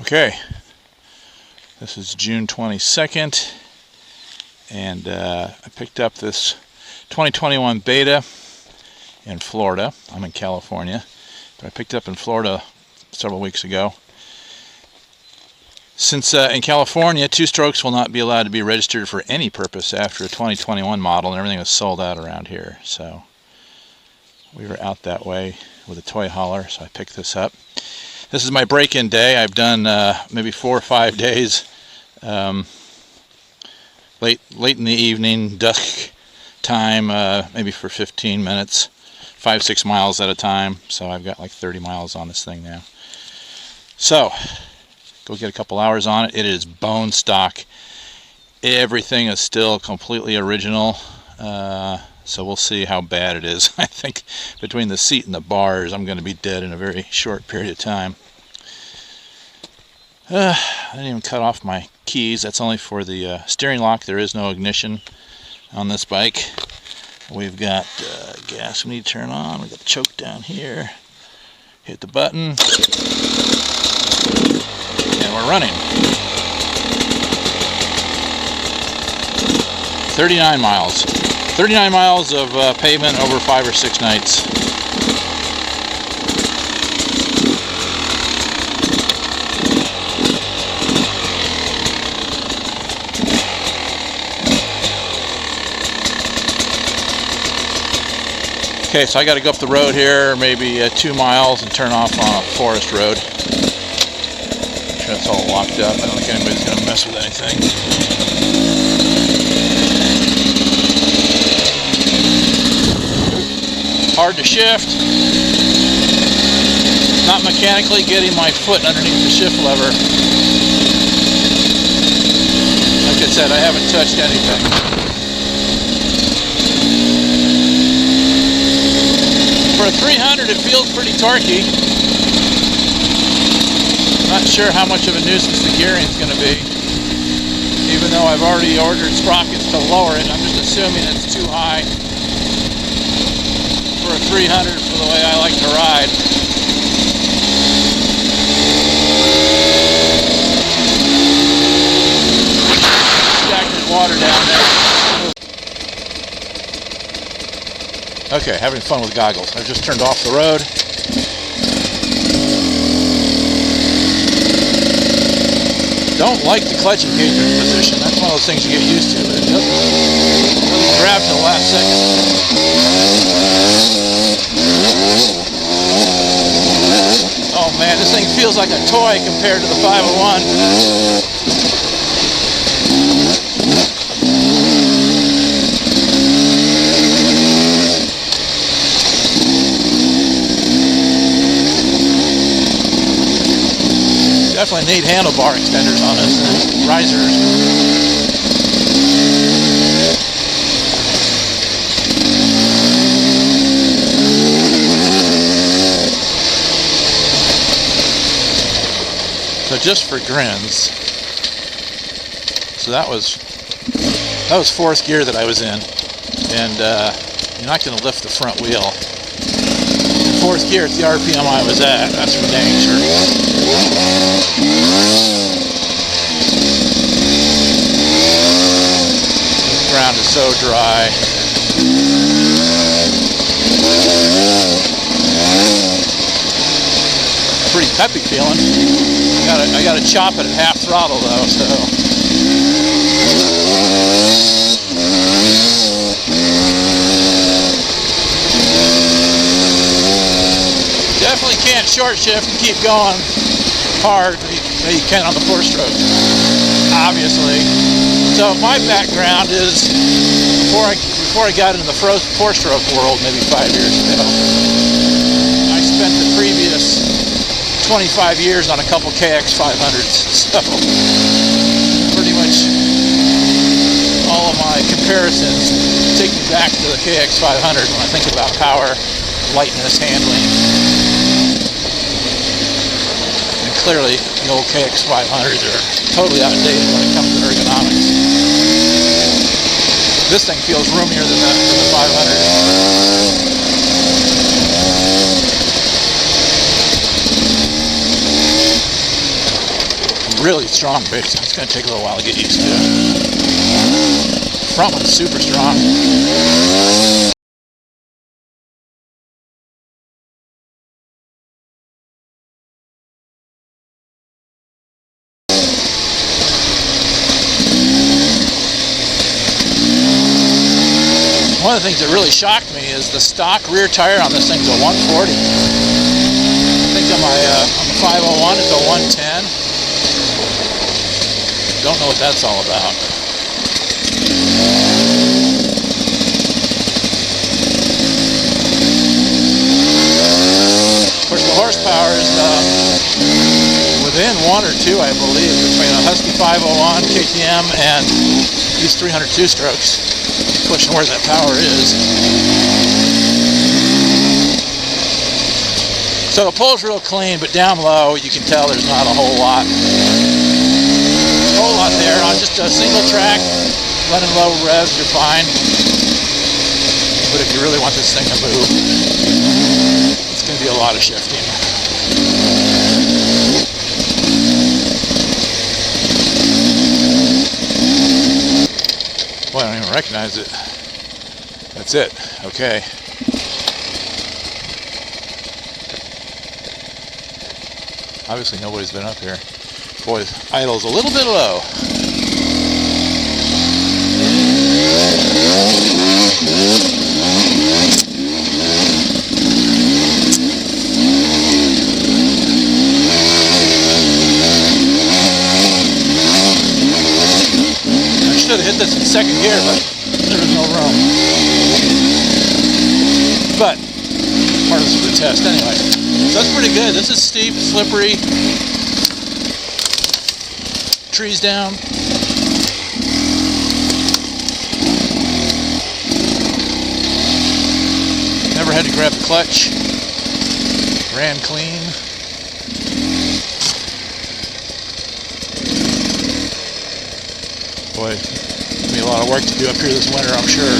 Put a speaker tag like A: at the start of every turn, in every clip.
A: Okay, this is June 22nd, and I picked up this 2021 Beta in Florida. I'm in California, but I picked it up in Florida several weeks ago. Since in California, two-strokes will not be allowed to be registered for any purpose after a 2021 model, and everything was sold out around here. So we were out that way with a toy hauler, so I picked this up. This is my break-in day. I've done maybe 4 or 5 days, late in the evening, dusk time, maybe for 15 minutes, 5-6 miles at a time. So I've got like 30 miles on this thing now. So go get a couple hours on it. It is bone stock. Everything is still completely original. So we'll see how bad it is. I think between the seat and the bars, I'm going to be dead in a very short period of time. I didn't even cut off my keys. That's only for the steering lock. There is no ignition on this bike. We've got gas we need to turn on. We've got the choke down here. Hit the button. And we're running. 39 miles. 39 miles of pavement over 5 or 6 nights. Okay, so I got to go up the road here, maybe 2 miles, and turn off on a forest road. Make sure it's all locked up. I don't think anybody's going to mess with anything. Hard to shift. Not mechanically getting my foot underneath the shift lever. Like I said, I haven't touched anything. For a 300, it feels pretty torquey. Not sure how much of a nuisance the gearing is going to be. Even though I've already ordered sprockets to lower it, I'm just assuming it's too high for a 300 for the way I like to ride. Stagnant water down there. Okay, having fun with goggles. I've just turned off the road. Don't like the clutch engagement position. That's one of those things you get used to, but it doesn't grab till the last second. Oh man, this thing feels like a toy compared to the 501. Definitely need handlebar extenders on this, risers. So just for grins, so that was 4th gear that I was in, and you're not going to lift the front wheel. 4th gear at the RPM I was at, that's for dang sure. The ground is so dry. Pretty peppy feeling. I gotta chop it at half throttle though, so. Definitely can't short shift and keep going hard that you can on the 4-stroke, obviously. So my background is before I got into the 4-stroke world, maybe 5 years ago, I spent the previous 25 years on a couple KX 500s. So pretty much all of my comparisons take me back to the KX 500 when I think about power, lightness, handling. Clearly, the old KX 500s are totally outdated when it comes to ergonomics. This thing feels roomier than the 500. really strong base. It's going to take a little while to get used to. Front one's super strong. One of the things that really shocked me is the stock rear tire on this thing's a 140. I think on the 501 it's a 110. Don't know what that's all about. Of course, the horsepower is within 1 or 2, I believe, between a Husky 501 KTM and these 302 strokes. Question where that power is. So the pull's real clean, but down low you can tell there's not a whole lot there. On just a single track, running low revs, you're fine. But if you really want this thing to move, it's going to be a lot of shifting. Boy, I don't even recognize it. That's it. Okay. Obviously nobody's been up here. Boy, idle's a little bit low. I should have hit this in second gear, but there was no room. But part of the test anyway. So that's pretty good. This is steep, slippery. Trees down. Never had to grab the clutch. Ran clean. Boy, it'll be a lot of work to do up here this winter, I'm sure.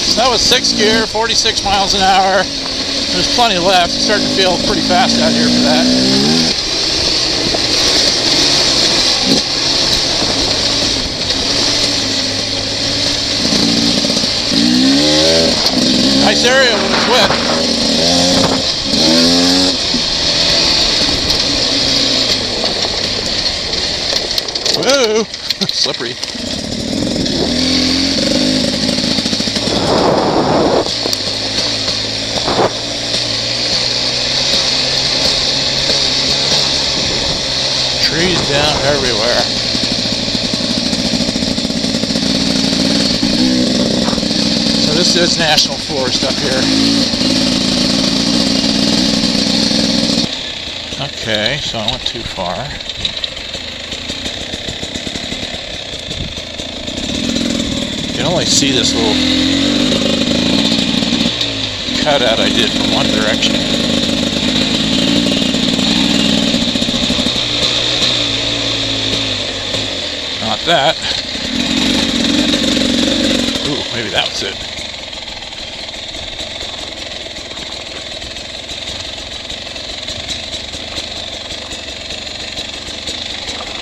A: So that was 6th gear, 46 miles an hour. There's plenty left. It's starting to feel pretty fast out here for that. Nice area when it's wet. Whoa! Slippery. Trees down everywhere. So this is National Forest up here. Okay, so I went too far. You can only see this little cutout I did from one direction. Not that. Ooh, maybe that was it.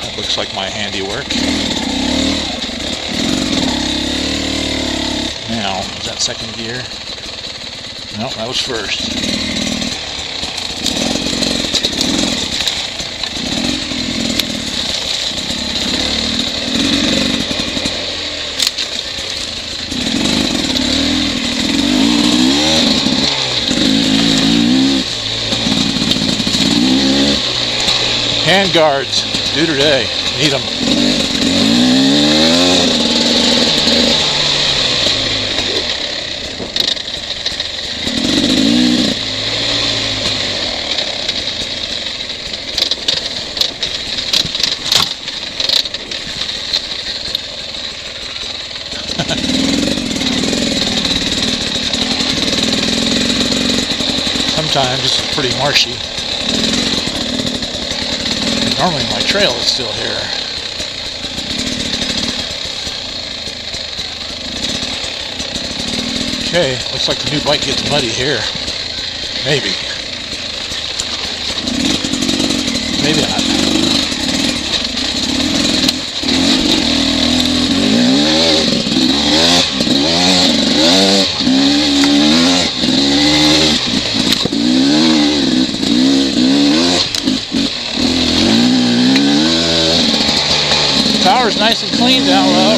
A: That looks like my handiwork. Now, is that second gear? No, that was first. Hand guards, due today. Need them. Sometimes it's pretty marshy. Normally my trail is still here. Okay, looks like the new bike gets muddy here. Maybe. Maybe not. Power's nice and clean down low.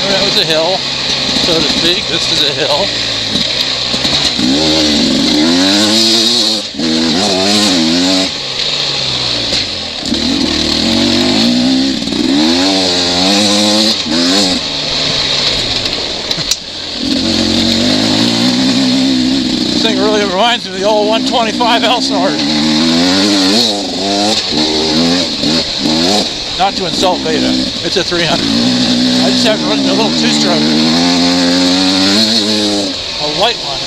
A: That was a hill, so to speak. This is a hill. This thing really reminds me of the old 125 Elsinore. Not to insult Beta, it's a 300. I just haven't run a little two-stroke. A white one.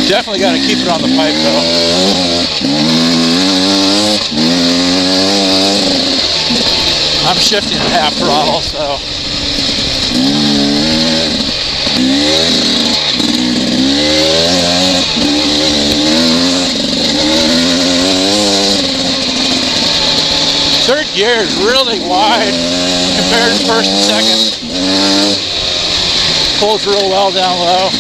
A: Definitely got to keep it on the pipe though. I'm shifting at half throttle, so. Third gear is really wide compared to first and second. Pulls real well down low.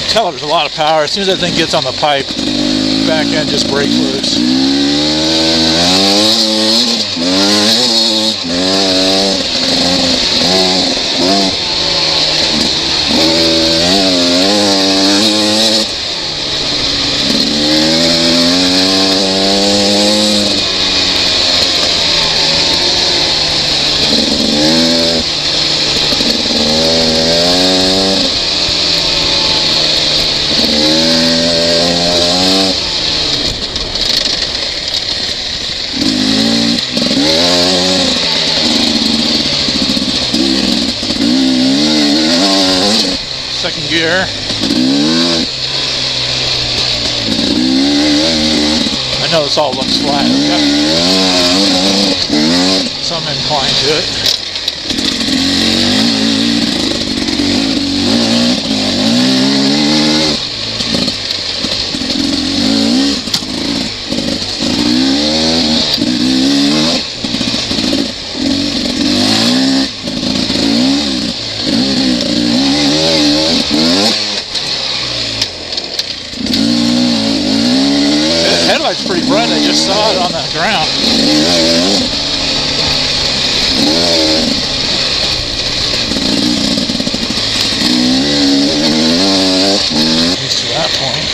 A: Tell there's a lot of power. As soon as that thing gets on the pipe, back end just breaks loose. Second gear. I know this all looks flat. I've got some incline to it. Headlight's pretty bright. I just saw it on the ground. At least to that point.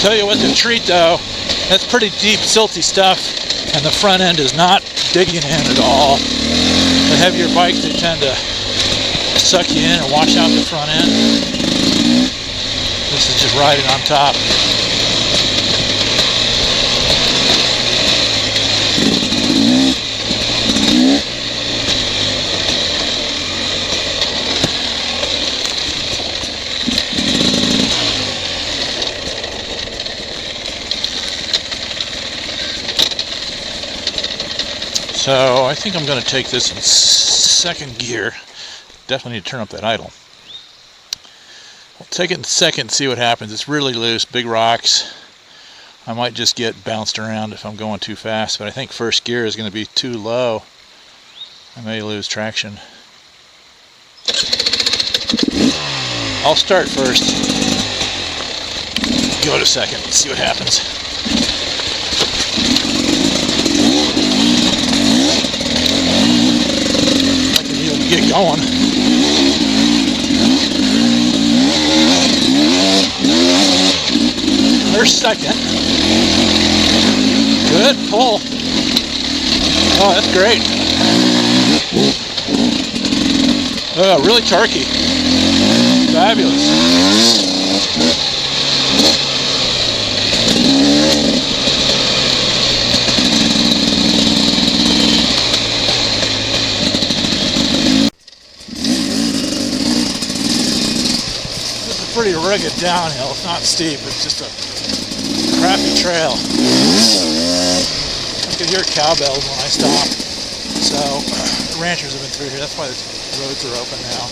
A: Tell you what to treat though, that's pretty deep silty stuff and the front end is not digging in at all. The heavier bikes, they tend to suck you in and wash out the front end. This is just riding on top. So I think I'm going to take this in second gear. Definitely need to turn up that idle. I'll take it in a second and see what happens. It's really loose, big rocks. I might just get bounced around if I'm going too fast, but I think first gear is going to be too low. I may lose traction. I'll start first. Give it a second, see what happens. I can even get going. There's second. Good pull. Oh, that's great. Oh, really turkey. Fabulous. This is a pretty rugged downhill. It's not steep, it's just a crappy trail. I could hear cowbells when I stop. So, the ranchers have been through here. That's why the roads are open now.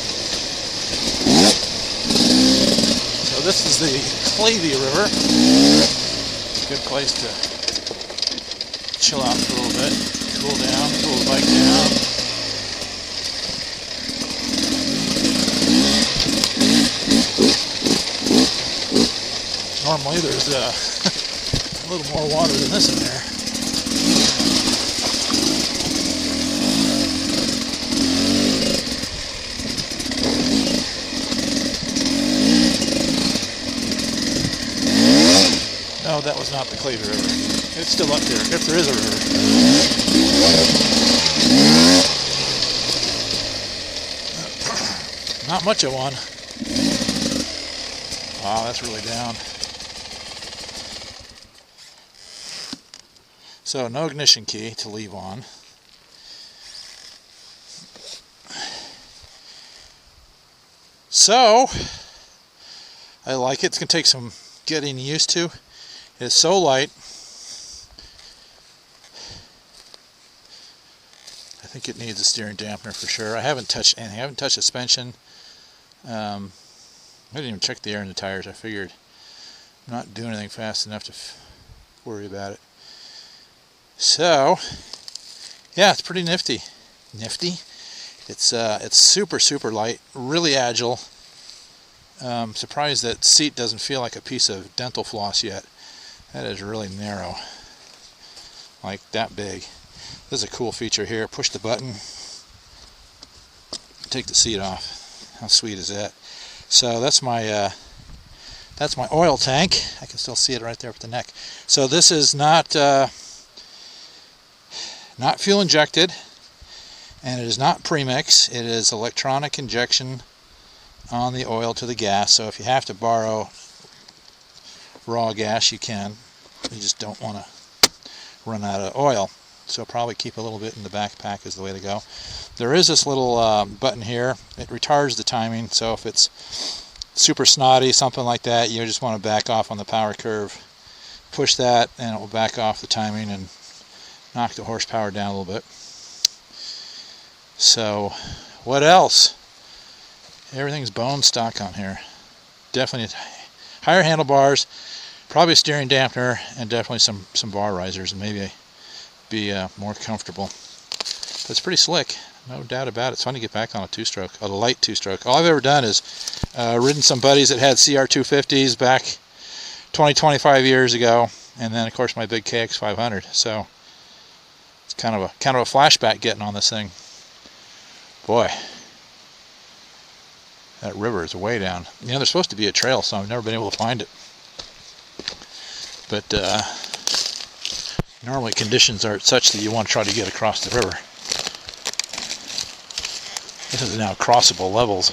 A: So this is the Clavey River. It's a good place to chill out for a little bit, cool down, cool the bike down. Normally there's a little more water than this in there. No, that was not the Clavey River. It's still up there, if there is a river. Not much of one. Wow, that's really down. So, no ignition key to leave on. So, I like it. It's going to take some getting used to. It's so light. I think it needs a steering dampener for sure. I haven't touched anything. I haven't touched suspension. I didn't even check the air in the tires. I figured I'm not doing anything fast enough to worry about it. So, yeah, it's pretty nifty. Nifty? It's super light, really agile. Surprised that seat doesn't feel like a piece of dental floss yet. That is really narrow, like that big. This is a cool feature here. Push the button, take the seat off. How sweet is that? So that's my oil tank. I can still see it right there with the neck. So this is not fuel injected, and it is not premix. It is electronic injection on the oil to the gas. So if you have to borrow raw gas, you can. You just don't want to run out of oil. So probably keep a little bit in the backpack is the way to go. There is this little button here. It retards the timing. So if it's super snotty, something like that, you just want to back off on the power curve. Push that and it will back off the timing and knock the horsepower down a little bit. So what else? Everything's bone stock on here. Definitely higher handlebars, probably a steering dampener, and definitely some bar risers, and maybe be more comfortable. But it's pretty slick, no doubt about it. It's fun to get back on a two-stroke, a light two-stroke. All I've ever done is ridden some buddies that had CR250s back 20-25 years ago, and then of course my big KX500. So it's kind of a flashback getting on this thing. Boy, that river is way down. You know, there's supposed to be a trail, so I've never been able to find it. But normally conditions are such that you want to try to get across the river. This is now crossable levels.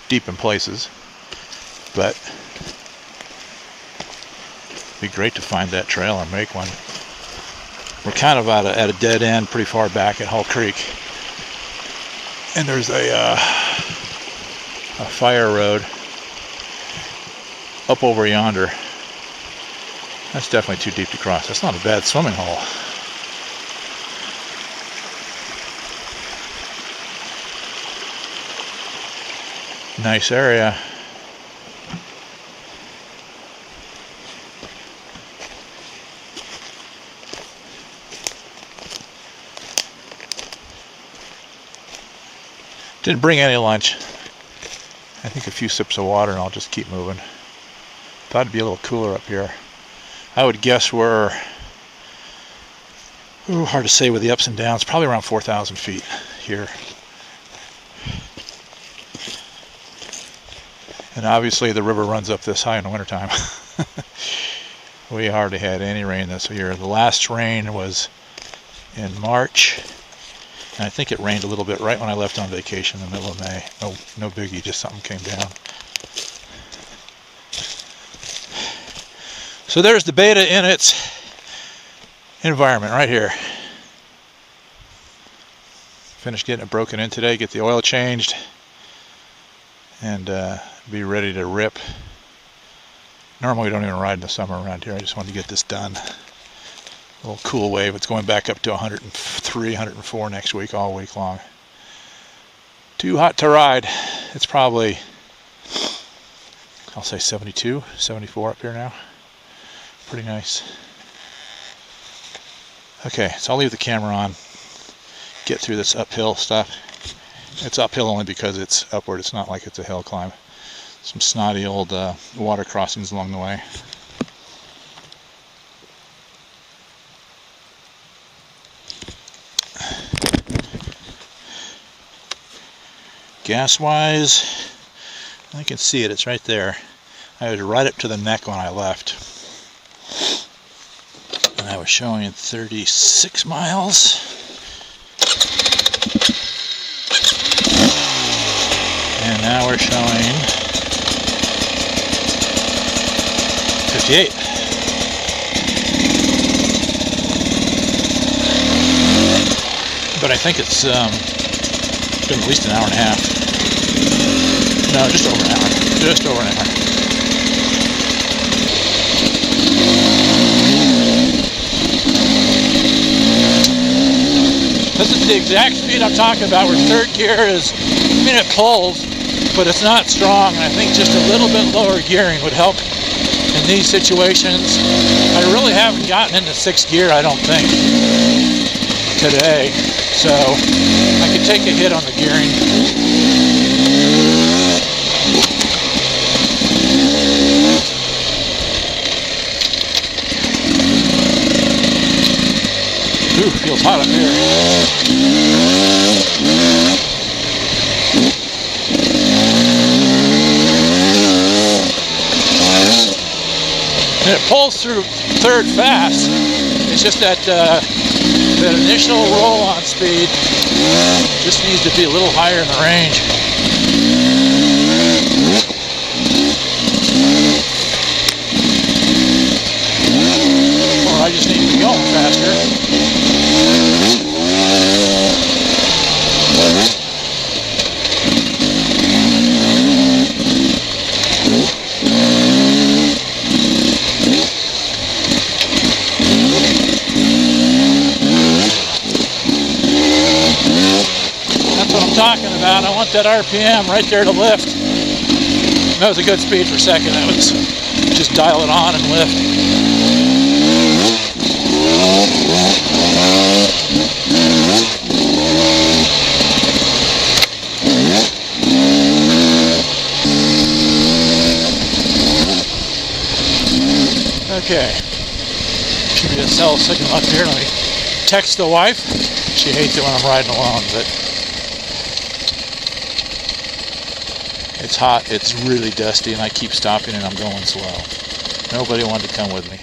A: Deep in places, but it'd be great to find that trail and make one. We're kind of at a dead end pretty far back at Hull Creek, and there's a fire road up over yonder. That's definitely too deep to cross. That's not a bad swimming hole. Nice area. Didn't bring any lunch. I think a few sips of water and I'll just keep moving. Thought it'd be a little cooler up here. I would guess we're, hard to say with the ups and downs, probably around 4,000 feet here. And obviously the river runs up this high in the wintertime. We hardly had any rain this year. The last rain was in March. And I think it rained a little bit right when I left on vacation in the middle of May. No biggie, just something came down. So there's the Beta in its environment right here. Finished getting it broken in today, get the oil changed, and be ready to rip. Normally we don't even ride in the summer around here. I just wanted to get this done. A little cool wave. It's going back up to 103, 104 next week, all week long. Too hot to ride. It's probably, I'll say 72, 74 up here now. Pretty nice. Okay, so I'll leave the camera on. Get through this uphill stuff. It's uphill only because it's upward. It's not like it's a hill climb. Some snotty old water crossings along the way. Gas-wise, I can see it. It's right there. I was right up to the neck when I left. And I was showing 36 miles. And now we're showing 58. But I think it's been at least an hour and a half. No, just over an hour. Just over an hour. This is the exact speed I'm talking about, where third gear is, I mean, it pulls, but it's not strong, and I think just a little bit lower gearing would help in these situations. I really haven't gotten into sixth gear, I don't think, today, so I could take a hit on the gearing. Ooh, feels hot up here. And it pulls through third fast. It's just that that initial roll-on speed just needs to be a little higher in the range. Or I just need to be going faster. Talking about, I want that RPM right there to lift. That was a good speed for a second. That was just dial it on and lift. Okay. Should be a cell signal up here. Let me text the wife. She hates it when I'm riding alone, but it's hot, it's really dusty, and I keep stopping and I'm going slow. Nobody wanted to come with me.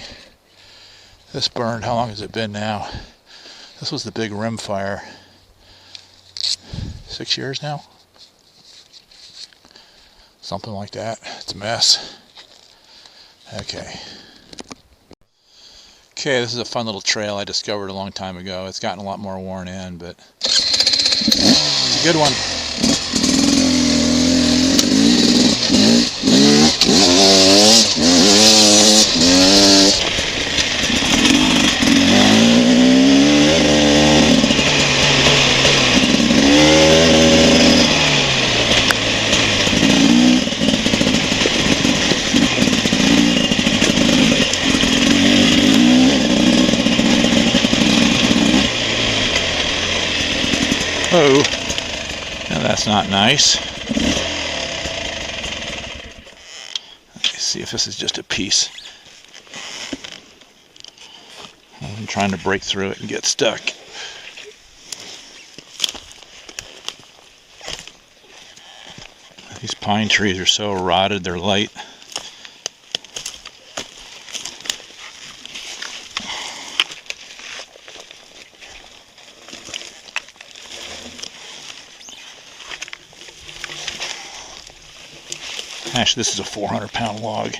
A: This burned, how long has it been now? This was the big rim fire. 6 years now? Something like that. It's a mess. Okay. Okay, this is a fun little trail I discovered a long time ago. It's gotten a lot more worn in, but it's a good one. Oh, now that's not nice. Let's see if this is just a piece. I'm trying to break through it and get stuck. These pine trees are so rotted, they're light. Actually, this is a 400-pound log.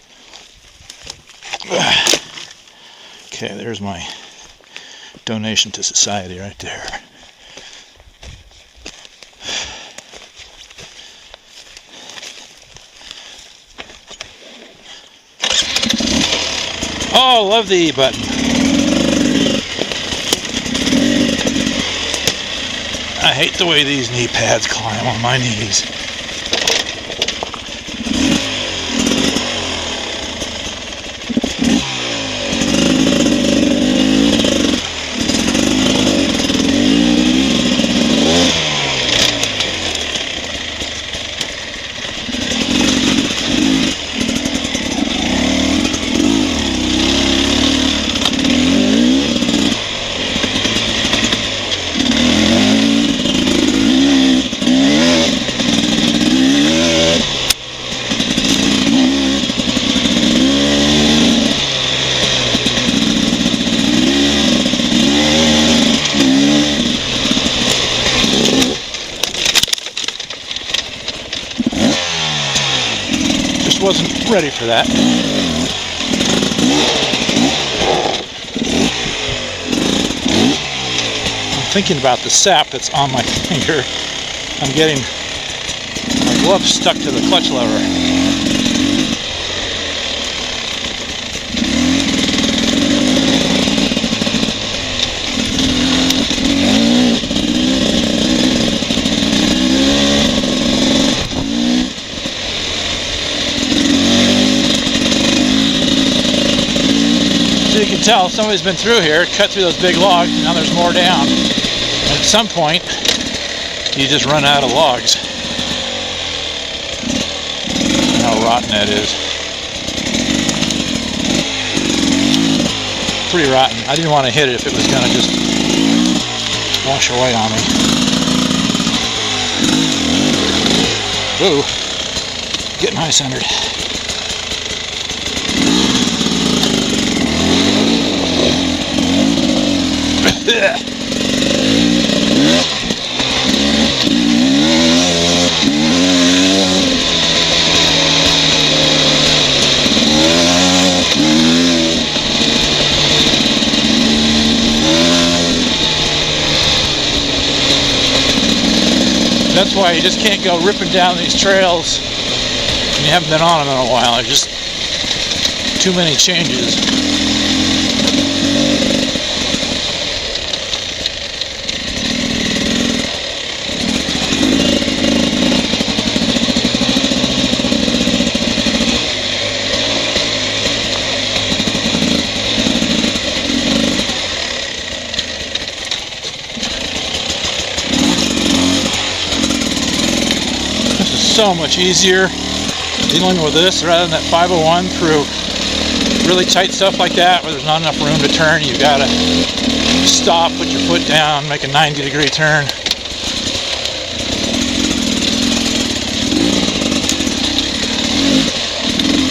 A: Okay, there's my donation to society right there. Oh, love the E button. I hate the way these knee pads climb on my knees. Wasn't ready for that. I'm thinking about the sap that's on my finger. I'm getting my glove stuck to the clutch lever. You can tell somebody's been through here, cut through those big logs, and now there's more down. And at some point, you just run out of logs. How rotten that is. Pretty rotten. I didn't want to hit it if it was going to just wash away on me. Ooh, getting high-centered. That's why you just can't go ripping down these trails when you haven't been on them in a while. There's just too many changes. So much easier dealing with this rather than that 501 through really tight stuff like that where there's not enough room to turn. You've got to stop, put your foot down, make a 90-degree turn.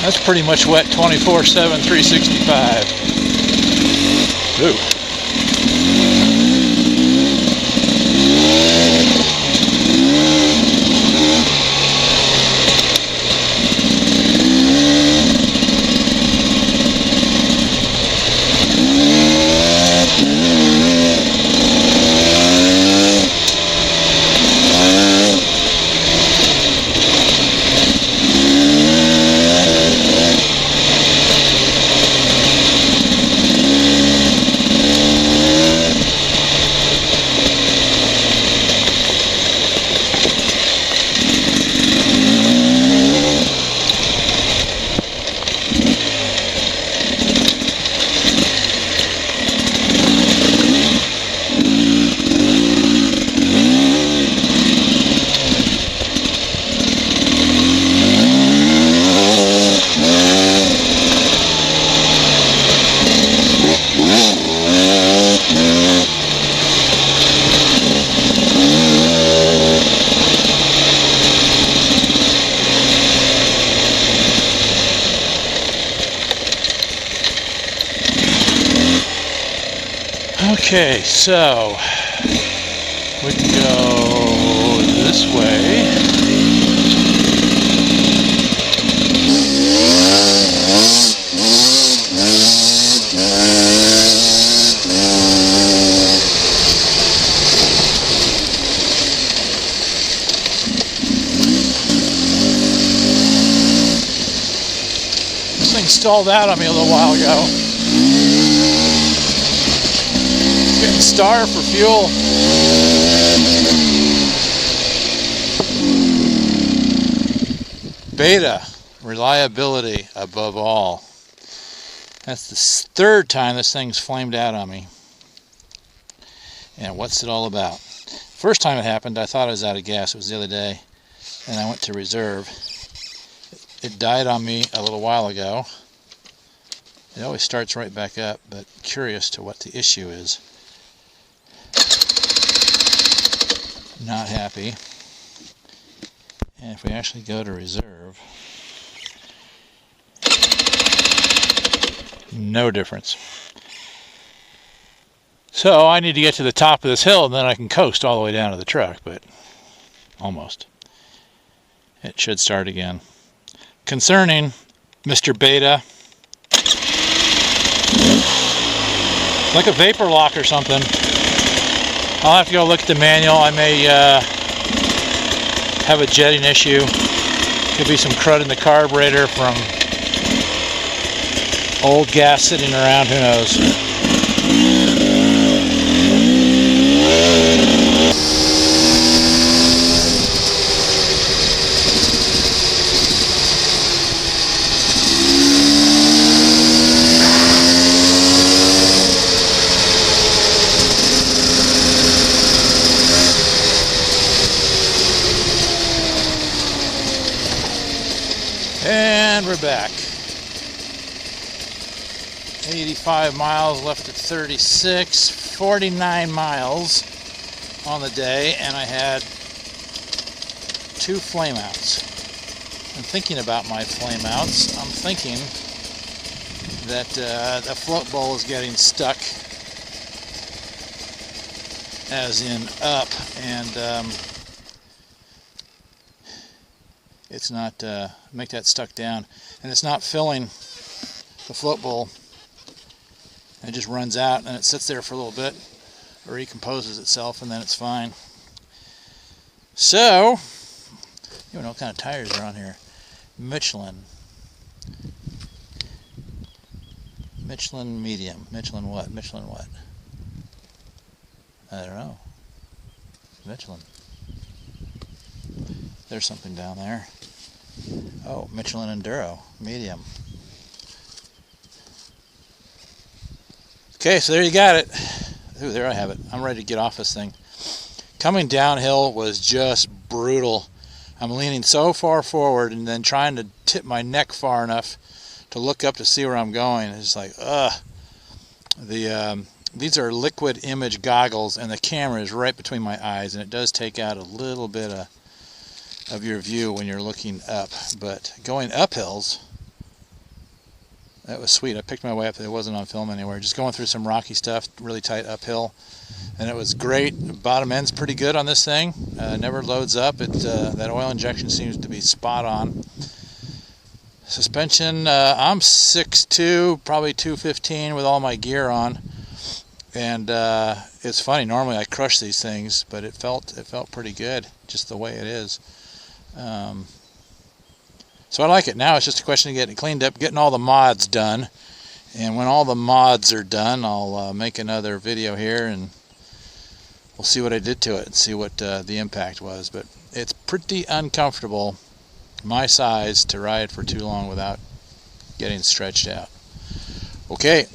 A: That's pretty much wet 24/7, 365. Ooh. Okay, so we can go this way. This thing stalled out on me a little while ago. Getting starved for fuel. Beta, reliability above all. That's the third time this thing's flamed out on me. And what's it all about? First time it happened, I thought I was out of gas. It was the other day, and I went to reserve. It died on me a little while ago. It always starts right back up, but curious to what the issue is. Not happy. And if we actually go to reserve, no difference. So I need to get to the top of this hill and then I can coast all the way down to the truck, but almost. It should start again. Concerning Mr. Beta, like a vapor lock or something. I'll have to go look at the manual. I may have a jetting issue. Could be some crud in the carburetor from old gas sitting around, who knows. And we're back. 85 miles left at 36, 49 miles on the day, and I had 2 flameouts. I'm thinking about my flameouts. I'm thinking that the float bowl is getting stuck, as in up, and it's not, make that stuck down, and it's not filling the float bowl. It just runs out and it sits there for a little bit, or recomposes itself, and then it's fine. So, you know what kind of tires are on here. Michelin medium. Michelin what? Michelin what? I don't know. Michelin. There's something down there. Oh, Michelin Enduro medium. Okay, so there you got it. Ooh, there I have it. I'm ready to get off this thing. Coming downhill was just brutal. I'm leaning so far forward and then trying to tip my neck far enough to look up to see where I'm going. It's like, ugh. These are liquid image goggles, and the camera is right between my eyes, and it does take out a little bit of your view when you're looking up. But going up hills, that was sweet. I picked my way up. It wasn't on film anywhere. Just going through some rocky stuff, really tight uphill, and it was great. The bottom end's pretty good on this thing. Never loads up. That oil injection seems to be spot on. Suspension, I'm 6'2", probably 215 with all my gear on, and it's funny. Normally I crush these things, but it felt pretty good, just the way it is. So I like it. Now it's just a question of getting it cleaned up, getting all the mods done. And when all the mods are done, I'll make another video here, and we'll see what I did to it and see what the impact was. But it's pretty uncomfortable, my size, to ride for too long without getting stretched out. Okay.